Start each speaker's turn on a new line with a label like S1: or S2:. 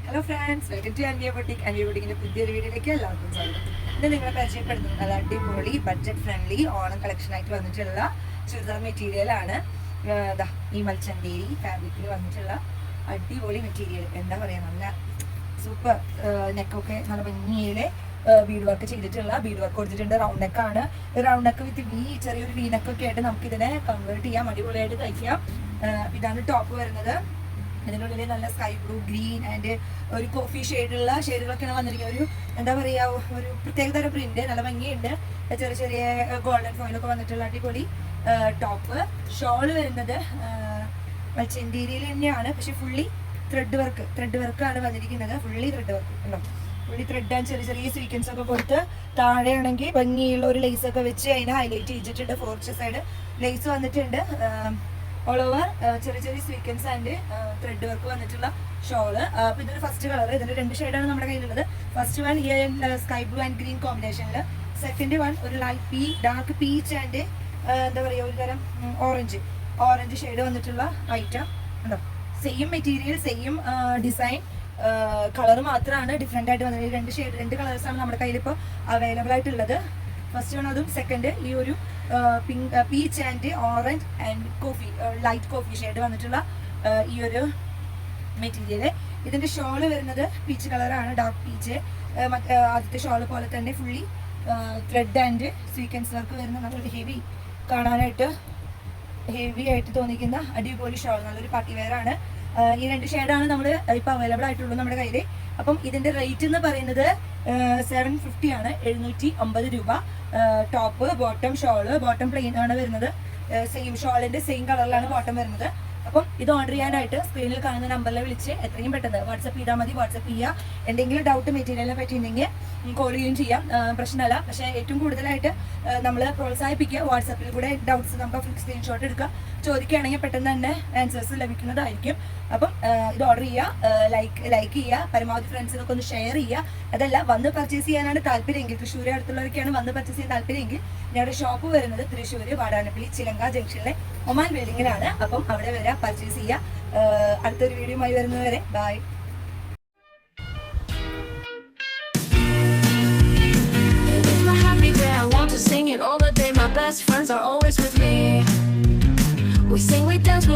S1: Hello friends, welcome to അന്യ boutique. അന്യ ബൊട്ടിക്കിന്റെ പുതിയൊരു വീഡിയോയിലേക്ക് എല്ലാവർക്കും സ്വാഗതം. ഇത് നിങ്ങളെ പരിചയപ്പെടുത്തുന്നത് നല്ല അടിപൊളി ബഡ്ജറ്റ് ഫ്രണ്ട്ലി ഓണം കളക്ഷൻ ആയിട്ട് വന്നിട്ടുള്ള ചുരിദാർ മെറ്റീരിയൽ ആണ്. ഈ മൽച്ചന്തേരി ഫാബ്രിക്കിൽ വന്നിട്ടുള്ള അടിപൊളി മെറ്റീരിയൽ. എന്താ പറയാ, നല്ല സൂപ്പർ നെക്കൊക്കെ നല്ല ഭംഗിയില് ബീഡ് വർക്ക് ചെയ്തിട്ടുള്ള ബീഡ് വർക്ക് കൊടുത്തിട്ടുണ്ട്. റൗണ്ട് നെക്കാണ്. റൗണ്ട് നെക്ക് വിത്ത് ചെറിയൊരു വി നെക്കൊക്കെ ആയിട്ട് നമുക്ക് ഇതിനെ കൺവേർട്ട് ചെയ്യാം, അടിപൊളിയായിട്ട് തയ്ക്കാം. ഇതാണ് ടോപ്പ് വരുന്നത്. ഇതിനുള്ളിൽ നല്ല സ്കൈ ബ്ലൂ, ഗ്രീൻ ആൻഡ് ഒരു കോഫി ഷെയ്ഡുകളൊക്കെയാണ് വന്നിരിക്കുന്നത്. ഒരു എന്താ പറയുക, ഒരു പ്രത്യേകതരം പ്രിന്റ്, നല്ല ഭംഗിയുണ്ട്. ചെറിയ ചെറിയ ഗോൾഡൻ ഫോയിലൊക്കെ വന്നിട്ടുള്ള അടിപൊളി ടോപ്പ്. ഷോള് വരുന്നത് മൽച്ചന്തേരിയിൽ തന്നെയാണ്, പക്ഷെ ഫുള്ളി ത്രെഡ് വർക്കാണ് വന്നിരിക്കുന്നത്. ഫുള്ളി ത്രെഡ് വർക്ക് ഉണ്ടോ, ഫുള്ളി ത്രെഡ് ആൻഡ് ചെറിയ ചെറിയ സ്വീക്വൻസ് ഒക്കെ കൊടുത്ത് താഴെയാണെങ്കിൽ ഭംഗിയുള്ള ഒരു ലേസ് ഒക്കെ വെച്ച് അതിനെ ഹൈലൈറ്റ് ചെയ്തിട്ടുണ്ട്. ഫോർച്ച് സൈഡ് ലേസ് വന്നിട്ടുണ്ട്. ഓൾ ഓവർ ചെറിയ ചെറിയ സ്വീക്വൻസ് ആൻഡ് ത്രെഡ് വർക്ക് വന്നിട്ടുള്ള ഷോള്. അപ്പൊ ഇതൊരു ഫസ്റ്റ് കളർ. ഇതിന്റെ രണ്ട് ഷെയ്ഡാണ് നമ്മുടെ കയ്യിലുള്ളത്. ഫസ്റ്റ് വൺ ഈ സ്കൈ ബ്ലൂ ആൻഡ് ഗ്രീൻ കോമ്പിനേഷനിൽ. സെക്കൻഡ് വൺ ഒരു ലൈറ്റ് ഡാർക്ക് പീച്ച് ആൻഡ് എന്താ പറയുക, ഒരു തരം ഓറഞ്ച് ഷെയ്ഡ് വന്നിട്ടുള്ള ഐറ്റം ഉണ്ടോ. Same material, same design, colour മാത്രമാണ് ഡിഫറെന്റ് ആയിട്ട് വന്നത്. രണ്ട് കളേഴ്സാണ് നമ്മുടെ കയ്യിൽ ഇപ്പോൾ അവൈലബിൾ ആയിട്ടുള്ളത്. ഫസ്റ്റ് വൺ അതും, സെക്കൻഡ് ഈ ഒരു pink peach and orange and coffee light coffee shade വന്നിട്ടുള്ള ഈ ഒരു മെറ്റീരിയല്. ഇതിന്റെ ഷോള് വരുന്നത് പീച്ച് കളറാണ്, ഡാർക്ക് പീച്ച്. ആദ്യത്തെ ഷോള് പോലെ തന്നെ fully thread and sequence work വരുന്ന നല്ലൊരു കാണാനായിട്ട് ഹെവി ആയിട്ട് തോന്നിക്കുന്ന അടിപൊളി ഷോൾ, നല്ലൊരു പാർട്ടി വെയർ ആണ്. ഈ രണ്ട് ഷെയ്ഡാണ് നമ്മൾ ഇപ്പോൾ അവൈലബിൾ ആയിട്ടുള്ളൂ നമ്മുടെ കയ്യിൽ. അപ്പം ഇതിന്റെ റേറ്റ് എന്ന് പറയുന്നത് 750 ആണ്, 750 രൂപ. Top, bottom, shawl. Bottom plain ആണ് വരുന്നത്. സെയിം ഷോളിന്റെ സെയിം കളറിലാണ് ബോട്ടം വരുന്നത്. അപ്പം ഇത് ഓർഡർ ചെയ്യാനായിട്ട് സ്ക്രീനിൽ കാണുന്ന നമ്പറിൽ വിളിച്ച് എത്രയും പെട്ടെന്ന് വാട്സപ്പ് ചെയ്താൽ മതി. വാട്സപ്പ് ചെയ്യുക. എന്തെങ്കിലും ഡൗട്ട് മെറ്റീരിയലിനെ പറ്റിയിട്ടുണ്ടെങ്കിൽ കോൾ ചെയ്യുകയും ചെയ്യാം, പ്രശ്നമല്ല. പക്ഷേ ഏറ്റവും കൂടുതലായിട്ട് നമ്മൾ പ്രോത്സാഹിപ്പിക്കുക. വാട്സപ്പിൽ കൂടെ ഡൗട്ട്സ് നമുക്ക് സ്ക്രീൻഷോട്ട് എടുക്കുക, ചോദിക്കുകയാണെങ്കിൽ പെട്ടെന്ന് തന്നെ ആൻസേഴ്സ് ലഭിക്കുന്നതായിരിക്കും. അപ്പം ഇത് ഓർഡർ ചെയ്യുക, ലൈക്ക് ചെയ്യുക, പരമാവധി ഫ്രണ്ട്സിനൊക്കെ ഒന്ന് ഷെയർ ചെയ്യുക. അതല്ല, വന്ന് പർച്ചേസ് ചെയ്യാനാണ് താല്പര്യമെങ്കിൽ, തൃശ്ശൂർ അടുത്തുള്ളവരൊക്കെയാണ് വന്ന് പർച്ചേസ് ചെയ്യാൻ താല്പര്യമെങ്കിൽ, ഞങ്ങളുടെ ഷോപ്പ് വരുന്നത് തൃശ്ശൂർ വാടാനപ്പള്ളി ചിലങ്ക ജംഗ്ഷനിലെ ഒമാൻ ബിൽഡിങ്ങിലാണ്. അപ്പം അവിടെ വരെ പർച്ചേസ് ചെയ്യുക. അടുത്തൊരു വീഡിയോയുമായി വരുന്നവരെ by.
S2: I want to sing it all the day. My best friends are always with me. We sing, we dance.